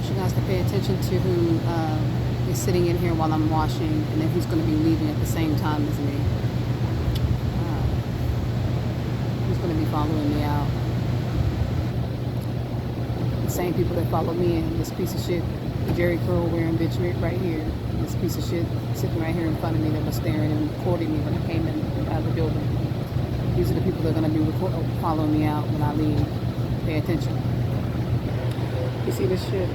want you guys to pay attention to who is sitting in here while I'm washing, and then who's going to be leaving at the same time as me. Who's going to be following me out. The same people that follow me in this piece of shit, Jerry curl wearing bitch right here. This piece of shit sitting right here in front of me that was staring and recording me when I came in out of the building. These are the people that are going to be following me out when I leave. Pay attention. You see this shit?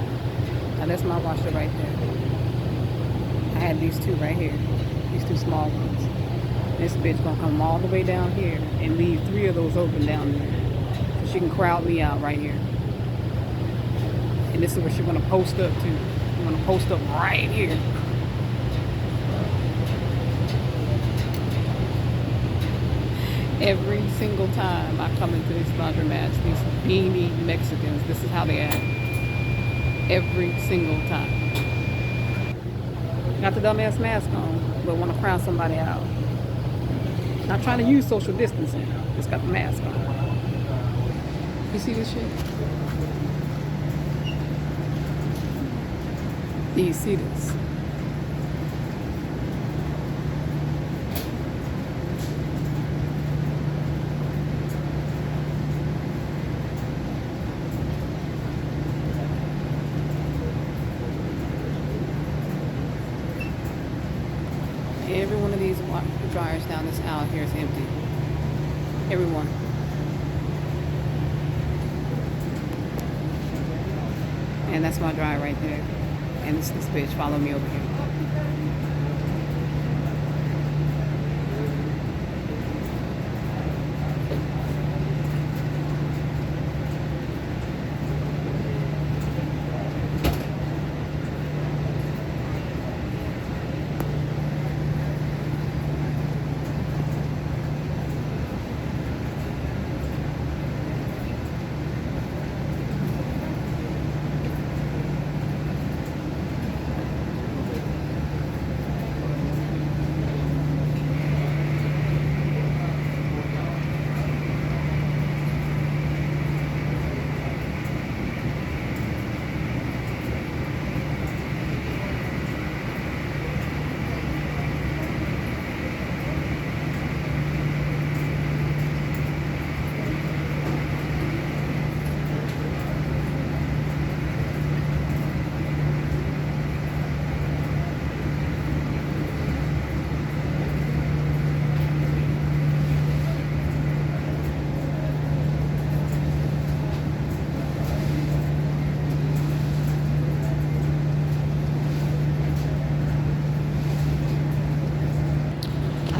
Now that's my washer right there. I had these two right here. These two small ones. This bitch gonna come all the way down here and leave 3 of those open down there. So she can crowd me out right here. And this is where she's gonna post up to. She's gonna post up right here. Every single time I come into these laundromats, these beanie Mexicans, this is how they act. Every single time. Got the dumbass mask on, but want to crowd somebody out. Not trying to use social distancing, just got the mask on. You see this shit? Do you see this? Every one of these dryers down this aisle here is empty. Every one. And that's my dryer right there. And this bitch follow me over here.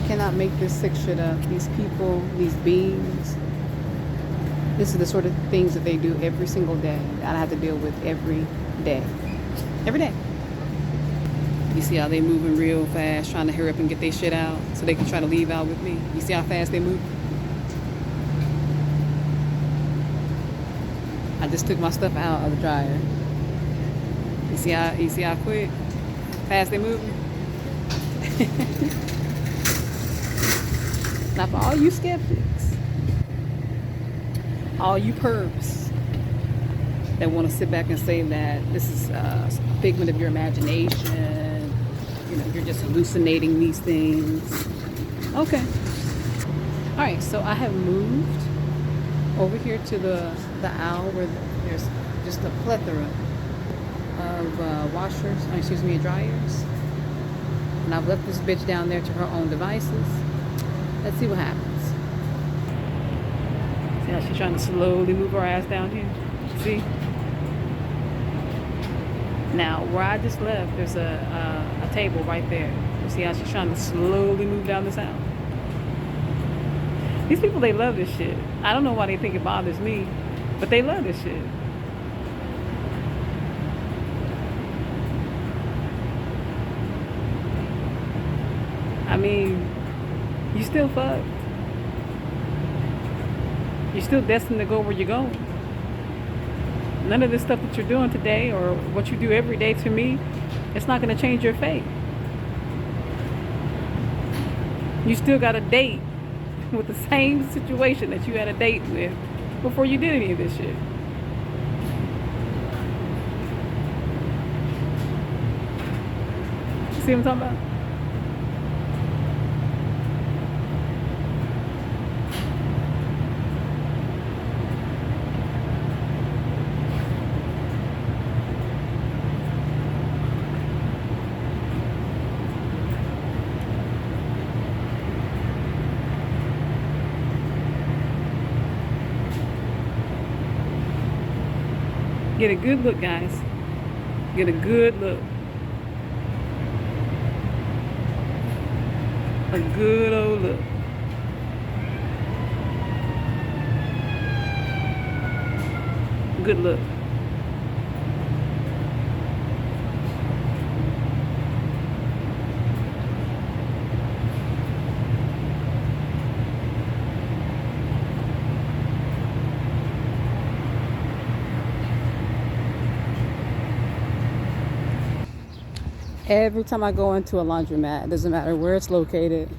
Cannot make this sick shit up. These people, these beings, this is the sort of things that they do every single day that I have to deal with every day. Every day. You see how they moving real fast, trying to hurry up and get their shit out so they can try to leave out with me. You see how fast they move? I just took my stuff out of the dryer. You see how quick, fast they moving? Now for all you skeptics, all you perps that want to sit back and say that this is a figment of your imagination, you know, you're just hallucinating these things. Okay. All right, so I have moved over here to the aisle where there's just a plethora of washers, dryers. And I've left this bitch down there to her own devices. Let's see what happens. See how she's trying to slowly move her ass down here? See? Now, where I just left, there's a table right there. You see how she's trying to slowly move down this aisle? These people, they love this shit. I don't know why they think it bothers me, but they love this shit. I mean, you still fucked. You're still destined to go where you're going. None of this stuff that you're doing today or what you do every day to me, it's not going to change your fate. You still got a date with the same situation that you had a date with before you did any of this shit. see what I'm talking about? Get a good look, guys. Get a good look. A good old look. Good look. Every time I go into a laundromat, it doesn't matter where it's located,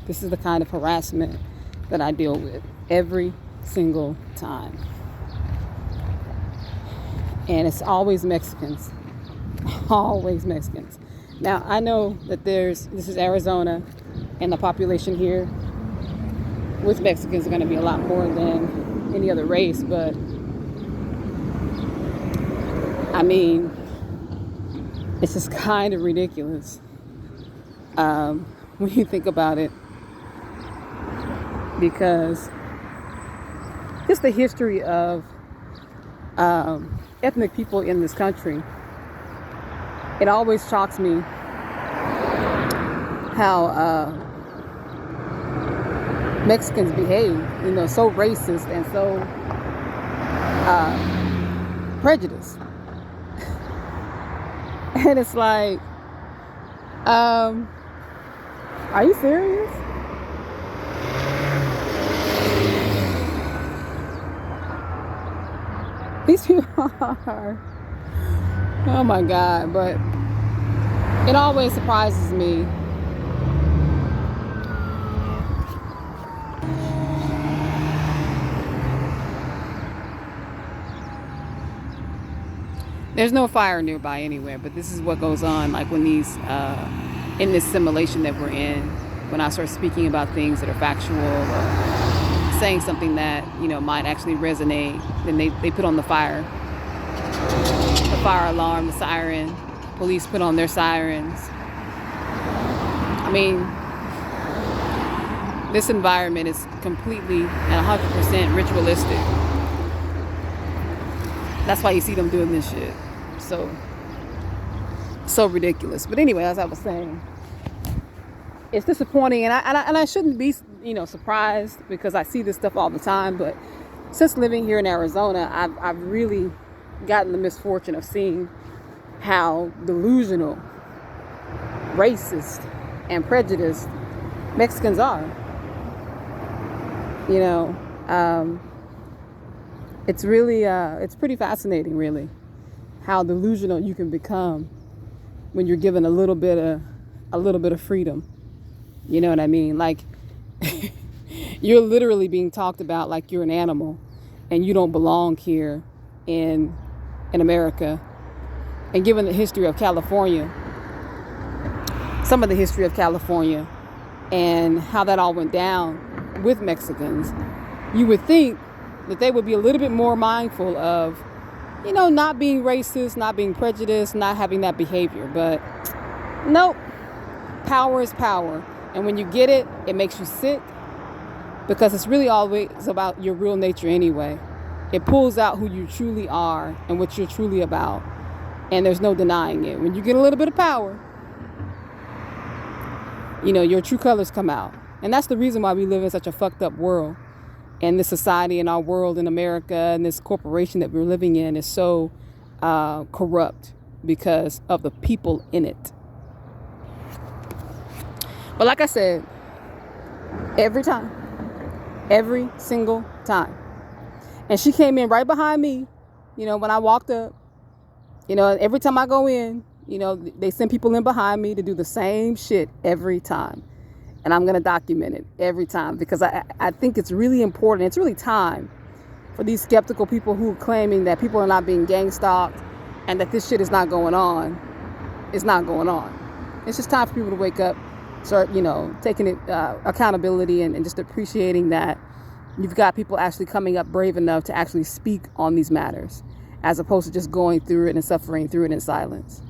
this is the kind of harassment that I deal with every single time. And it's always Mexicans. Always Mexicans. Now, I know that this is Arizona, and the population here with Mexicans are going to be a lot more than any other race, but I mean, it's just kind of ridiculous when you think about it, because just the history of ethnic people in this country, it always shocks me how Mexicans behave, so racist and so prejudiced. And it's like, are you serious? These people are, oh my God, but it always surprises me. There's no fire nearby anywhere, but this is what goes on, like when these, in this simulation that we're in, when I start speaking about things that are factual or saying something that, might actually resonate, then they put on the fire alarm, the siren, police put on their sirens. I mean, this environment is completely and 100% ritualistic. That's why you see them doing this shit. So ridiculous. But anyway, as I was saying, it's disappointing, and I shouldn't be, surprised, because I see this stuff all the time. But since living here in Arizona, I've really gotten the misfortune of seeing how delusional, racist, and prejudiced Mexicans are. It's really, it's pretty fascinating, really, how delusional you can become when you're given a little bit of freedom. You know what I mean? Like, you're literally being talked about like you're an animal, and you don't belong here in America. And given the history of California, some of the history of California, and how that all went down with Mexicans, you would think that they would be a little bit more mindful of, not being racist, not being prejudiced, not having that behavior. But nope, power is power. And when you get it, it makes you sick, because it's really always about your real nature anyway. It pulls out who you truly are and what you're truly about. And there's no denying it. When you get a little bit of power, your true colors come out. And that's the reason why we live in such a fucked up world. And this society and our world in America and this corporation that we're living in is so corrupt because of the people in it. But like I said, every single time. And she came in right behind me, when I walked up. Every time I go in, they send people in behind me to do the same shit every time. And I'm going to document it every time, because I think it's really important. It's really time for these skeptical people who are claiming that people are not being gang stalked and that this shit is not going on. It's not going on. It's just time for people to wake up, start, taking it accountability and just appreciating that you've got people actually coming up brave enough to actually speak on these matters, as opposed to just going through it and suffering through it in silence.